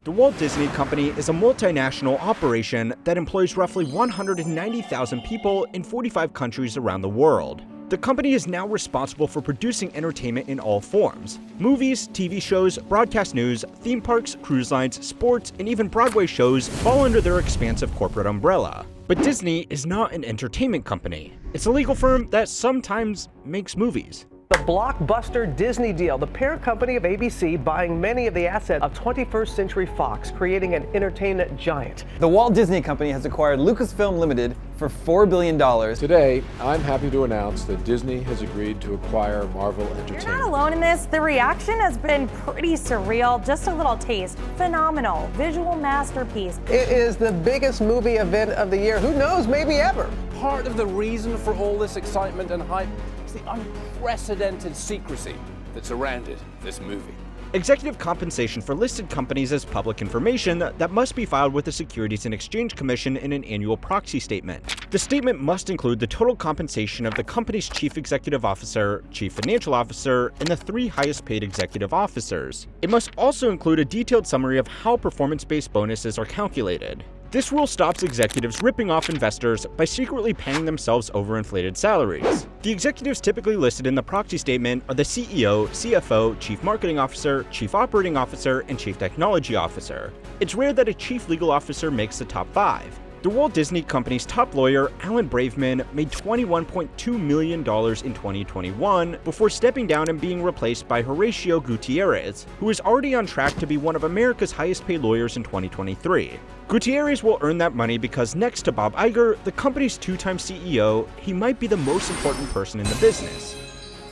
The Walt Disney Company is a multinational operation that employs roughly 190,000 people in 45 countries around the world. The company is now responsible for producing entertainment in all forms. Movies, TV shows, broadcast news, theme parks, cruise lines, sports, and even Broadway shows fall under their expansive corporate umbrella. But Disney is not an entertainment company. It's a legal firm that sometimes makes movies. The blockbuster Disney deal, the parent company of ABC buying many of the assets of 21st Century Fox, creating an entertainment giant. The Walt Disney Company has acquired Lucasfilm Limited for $4 billion. Today, I'm happy to announce that Disney has agreed to acquire Marvel Entertainment. You're not alone in this. The reaction has been pretty surreal. Just a little taste. Phenomenal. Visual masterpiece. It is the biggest movie event of the year. Who knows, maybe ever. Part of the reason for all this excitement and hype is the unprecedented secrecy that surrounded this movie. Executive compensation for listed companies is public information that must be filed with the Securities and Exchange Commission in an annual proxy statement. The statement must include the total compensation of the company's chief executive officer, chief financial officer, and the 3 highest paid executive officers. It must also include a detailed summary of how performance-based bonuses are calculated. This rule stops executives ripping off investors by secretly paying themselves overinflated salaries. The executives typically listed in the proxy statement are the CEO, CFO, Chief Marketing Officer, Chief Operating Officer, and Chief Technology Officer. It's rare that a Chief Legal Officer makes the top 5. The Walt Disney Company's top lawyer, Alan Braverman, made $21.2 million in 2021 before stepping down and being replaced by Horacio Gutierrez, who is already on track to be one of America's highest paid lawyers in 2023. Gutierrez will earn that money because next to Bob Iger, the company's 2-time CEO, he might be the most important person in the business.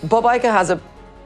Bob Iger has a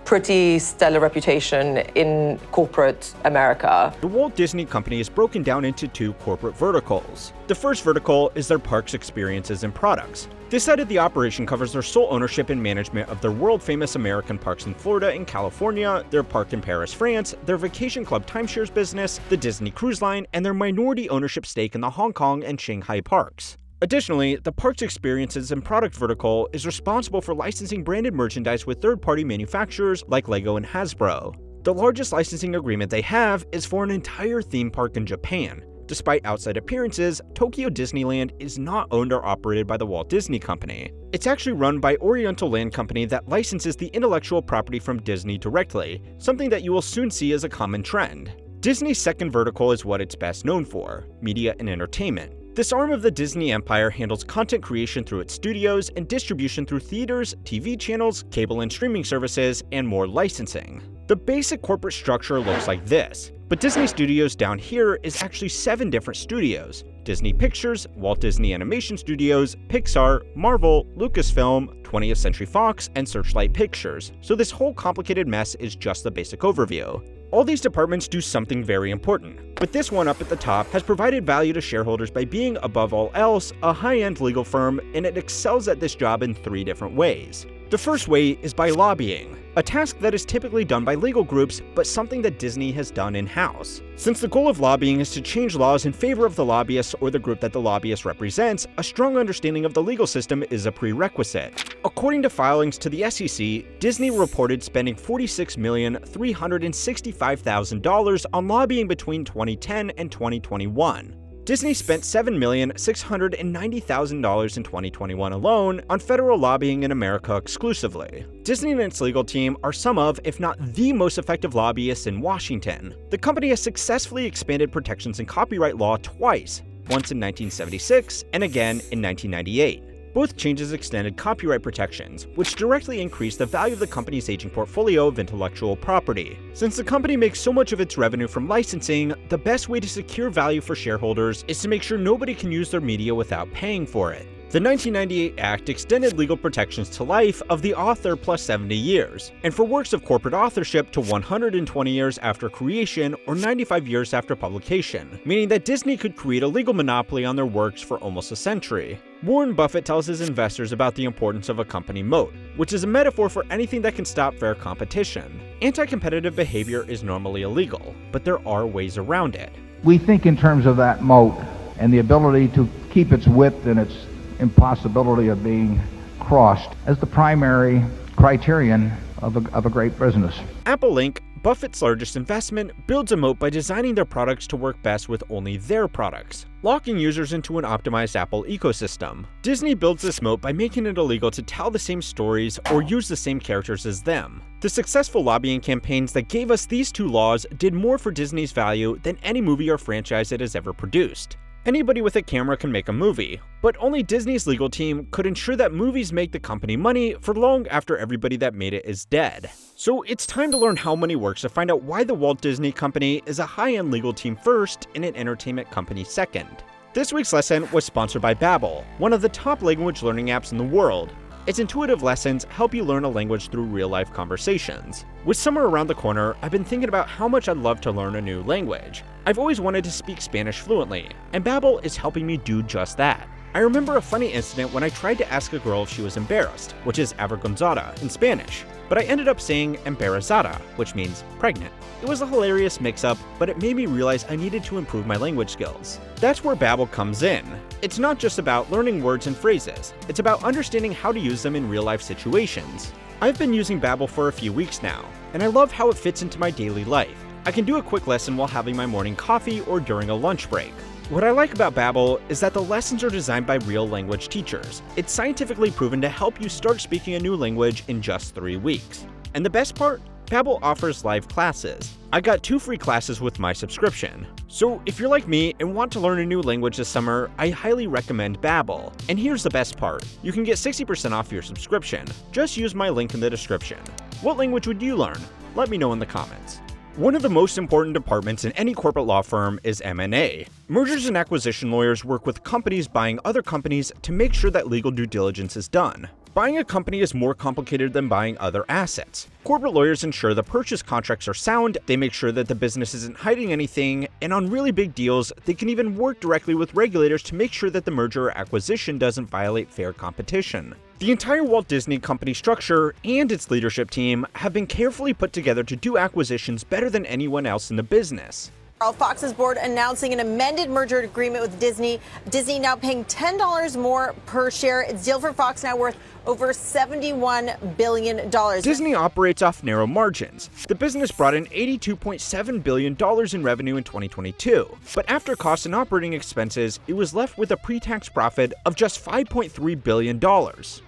pretty stellar reputation in corporate America. The Walt Disney Company is broken down into 2 corporate verticals. The first vertical is their parks, experiences, and products. This side of the operation covers their sole ownership and management of their world-famous American parks in Florida and California, their park in Paris, France, their vacation club timeshares business, the Disney Cruise Line, and their minority ownership stake in the Hong Kong and Shanghai parks. Additionally, the Parks, Experiences, and Product vertical is responsible for licensing branded merchandise with third-party manufacturers like LEGO and Hasbro. The largest licensing agreement they have is for an entire theme park in Japan. Despite outside appearances, Tokyo Disneyland is not owned or operated by the Walt Disney Company. It's actually run by Oriental Land Company that licenses the intellectual property from Disney directly, something that you will soon see as a common trend. Disney's second vertical is what it's best known for: media and entertainment. This arm of the Disney empire handles content creation through its studios and distribution through theaters, TV channels, cable and streaming services, and more licensing. The basic corporate structure looks like this, but Disney Studios down here is actually 7 different studios: Disney Pictures, Walt Disney Animation Studios, Pixar, Marvel, Lucasfilm, 20th Century Fox, and Searchlight Pictures, so this whole complicated mess is just the basic overview. All these departments do something very important, but this one up at the top has provided value to shareholders by being, above all else, a high-end legal firm, and it excels at this job in 3 different ways. The first way is by lobbying, a task that is typically done by legal groups, but something that Disney has done in-house. Since the goal of lobbying is to change laws in favor of the lobbyist or the group that the lobbyist represents, a strong understanding of the legal system is a prerequisite. According to filings to the SEC, Disney reported spending $46,365,000 on lobbying between 2010 and 2021. Disney spent $7,690,000 in 2021 alone on federal lobbying in America exclusively. Disney and its legal team are some of, if not the most effective lobbyists in Washington. The company has successfully expanded protections in copyright law twice, once in 1976 and again in 1998. Both changes extended copyright protections, which directly increased the value of the company's aging portfolio of intellectual property. Since the company makes so much of its revenue from licensing, the best way to secure value for shareholders is to make sure nobody can use their media without paying for it. The 1998 Act extended legal protections to life of the author plus 70 years, and for works of corporate authorship to 120 years after creation or 95 years after publication, meaning that Disney could create a legal monopoly on their works for almost a century. Warren Buffett tells his investors about the importance of a company moat, which is a metaphor for anything that can stop fair competition. Anti-competitive behavior is normally illegal, but there are ways around it. We think in terms of that moat and the ability to keep its width and its impossibility of being crossed as the primary criterion of a great business. Apple Inc., Buffett's largest investment, builds a moat by designing their products to work best with only their products, locking users into an optimized Apple ecosystem. Disney builds this moat by making it illegal to tell the same stories or use the same characters as them. The successful lobbying campaigns that gave us these two laws did more for Disney's value than any movie or franchise it has ever produced. Anybody with a camera can make a movie, but only Disney's legal team could ensure that movies make the company money for long after everybody that made it is dead. So it's time to learn how money works to find out why the Walt Disney Company is a high-end legal team first and an entertainment company second. This week's lesson was sponsored by Babbel, one of the top language learning apps in the world. Its intuitive lessons help you learn a language through real-life conversations. With summer around the corner, I've been thinking about how much I'd love to learn a new language. I've always wanted to speak Spanish fluently, and Babbel is helping me do just that. I remember a funny incident when I tried to ask a girl if she was embarrassed, which is avergonzada in Spanish, but I ended up saying embarazada, which means pregnant. It was a hilarious mix-up, but it made me realize I needed to improve my language skills. That's where Babbel comes in. It's not just about learning words and phrases, it's about understanding how to use them in real-life situations. I've been using Babbel for a few weeks now, and I love how it fits into my daily life. I can do a quick lesson while having my morning coffee or during a lunch break. What I like about Babbel is that the lessons are designed by real language teachers. It's scientifically proven to help you start speaking a new language in just 3 weeks. And the best part? Babbel offers live classes. I got 2 free classes with my subscription. So if you're like me and want to learn a new language this summer, I highly recommend Babbel. And here's the best part. You can get 60% off your subscription. Just use my link in the description. What language would you learn? Let me know in the comments. One of the most important departments in any corporate law firm is M&A. Mergers and acquisition lawyers work with companies buying other companies to make sure that legal due diligence is done. Buying a company is more complicated than buying other assets. Corporate lawyers ensure the purchase contracts are sound, they make sure that the business isn't hiding anything, and on really big deals, they can even work directly with regulators to make sure that the merger or acquisition doesn't violate fair competition. The entire Walt Disney Company structure and its leadership team have been carefully put together to do acquisitions better than anyone else in the business. Fox's board announcing an amended merger agreement with Disney. Disney now paying $10 more per share. Its deal for Fox now worth over $71 billion. Disney operates off narrow margins. The business brought in $82.7 billion in revenue in 2022, but after costs and operating expenses, it was left with a pre-tax profit of just $5.3 billion.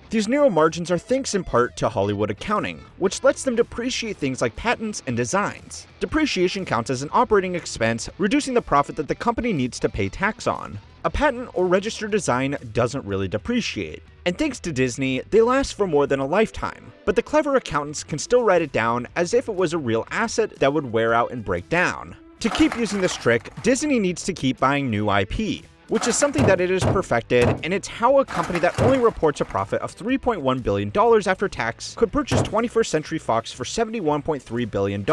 These narrow margins are thanks in part to Hollywood accounting, which lets them depreciate things like patents and designs. Depreciation counts as an operating expense, reducing the profit that the company needs to pay tax on. A patent or registered design doesn't really depreciate. And thanks to Disney, they last for more than a lifetime. But the clever accountants can still write it down as if it was a real asset that would wear out and break down. To keep using this trick, Disney needs to keep buying new IP, which is something that it has perfected, and it's how a company that only reports a profit of $3.1 billion after tax could purchase 21st Century Fox for $71.3 billion.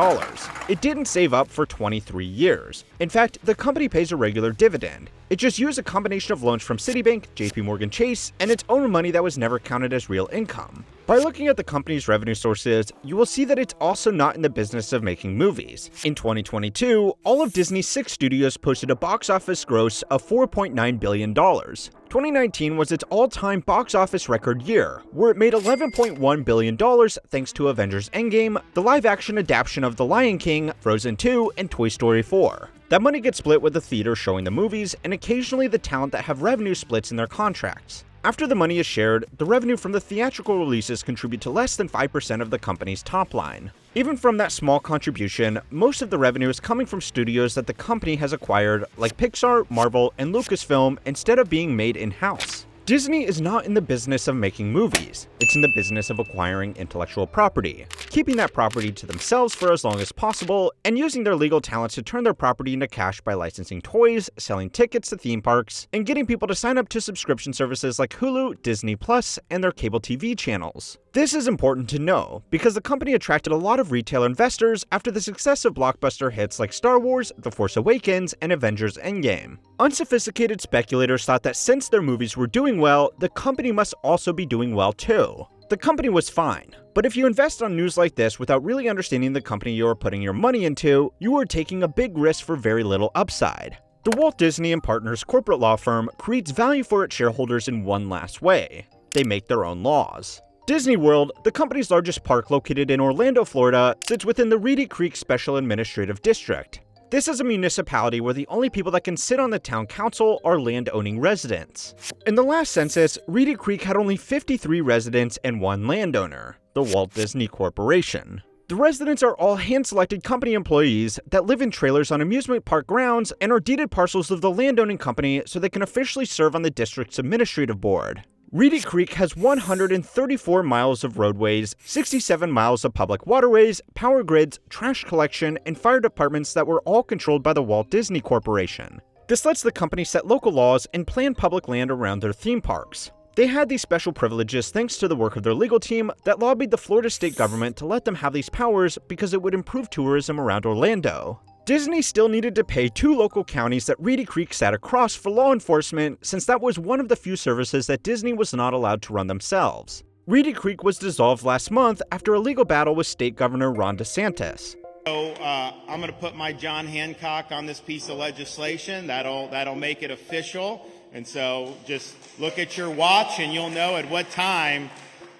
It didn't save up for 23 years. In fact, the company pays a regular dividend. It just used a combination of loans from Citibank, JP Chase, and its own money that was never counted as real income. By looking at the company's revenue sources, you will see that it's also not in the business of making movies. In 2022, all of Disney's 6 studios posted a box office gross of $4.9 billion. 2019 was its all-time box office record year, where it made $11.1 billion thanks to Avengers Endgame, the live-action adaptation of The Lion King, Frozen 2, and Toy Story 4. That money gets split with the theater showing the movies, and occasionally the talent that have revenue splits in their contracts. After the money is shared, the revenue from the theatrical releases contribute to less than 5% of the company's top line. Even from that small contribution, most of the revenue is coming from studios that the company has acquired, like Pixar, Marvel, and Lucasfilm, instead of being made in-house. Disney is not in the business of making movies, it's in the business of acquiring intellectual property, keeping that property to themselves for as long as possible, and using their legal talents to turn their property into cash by licensing toys, selling tickets to theme parks, and getting people to sign up to subscription services like Hulu, Disney Plus, and their cable TV channels. This is important to know, because the company attracted a lot of retail investors after the success of blockbuster hits like Star Wars, The Force Awakens, and Avengers Endgame. Unsophisticated speculators thought that since their movies were doing well, the company must also be doing well too. The company was fine, but if you invest on news like this without really understanding the company you are putting your money into, you are taking a big risk for very little upside. The Walt Disney & Partners corporate law firm creates value for its shareholders in one last way. They make their own laws. Disney World, the company's largest park located in Orlando, Florida, sits within the Reedy Creek Special Administrative District. This is a municipality where the only people that can sit on the town council are land-owning residents. In the last census, Reedy Creek had only 53 residents and one landowner, the Walt Disney Corporation. The residents are all hand-selected company employees that live in trailers on amusement park grounds and are deeded parcels of the landowning company so they can officially serve on the district's administrative board. Reedy Creek has 134 miles of roadways, 67 miles of public waterways, power grids, trash collection, and fire departments that were all controlled by the Walt Disney Corporation. This lets the company set local laws and plan public land around their theme parks. They had these special privileges thanks to the work of their legal team that lobbied the Florida state government to let them have these powers because it would improve tourism around Orlando. Disney still needed to pay 2 local counties that Reedy Creek sat across for law enforcement, since that was one of the few services that Disney was not allowed to run themselves. Reedy Creek was dissolved last month after a legal battle with State Governor Ron DeSantis. So I'm going to put my John Hancock on this piece of legislation. That'll make it official. And so just look at your watch and you'll know at what time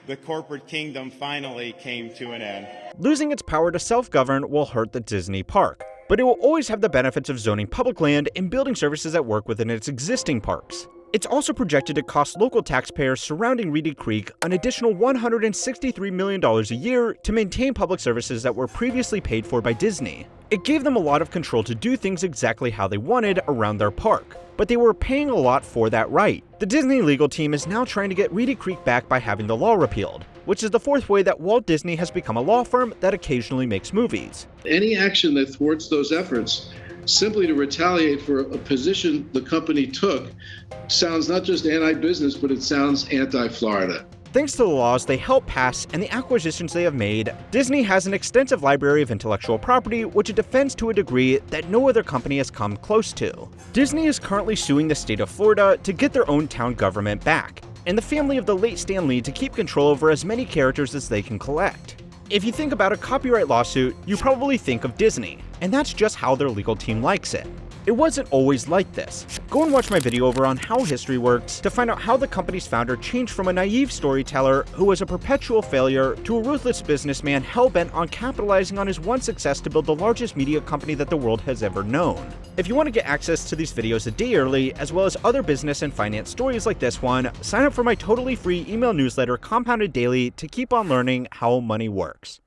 the corporate kingdom finally came to an end. Losing its power to self-govern will hurt the Disney park, but it will always have the benefits of zoning public land and building services that work within its existing parks. It's also projected to cost local taxpayers surrounding Reedy Creek an additional $163 million a year to maintain public services that were previously paid for by Disney. It gave them a lot of control to do things exactly how they wanted around their park, but they were paying a lot for that right. The Disney legal team is now trying to get Reedy Creek back by having the law repealed, which is the 4th way that Walt Disney has become a law firm that occasionally makes movies. Any action that thwarts those efforts, simply to retaliate for a position the company took, sounds not just anti-business, but it sounds anti-Florida. Thanks to the laws they helped pass and the acquisitions they have made, Disney has an extensive library of intellectual property which it defends to a degree that no other company has come close to. Disney is currently suing the state of Florida to get their own town government back, and the family of the late Stan Lee to keep control over as many characters as they can collect. If you think about a copyright lawsuit, you probably think of Disney, and that's just how their legal team likes it. It wasn't always like this. Go and watch my video over on how history works to find out how the company's founder changed from a naive storyteller who was a perpetual failure to a ruthless businessman hell-bent on capitalizing on his one success to build the largest media company that the world has ever known. If you want to get access to these videos a day early, as well as other business and finance stories like this one, sign up for my totally free email newsletter Compounded Daily to keep on learning how money works.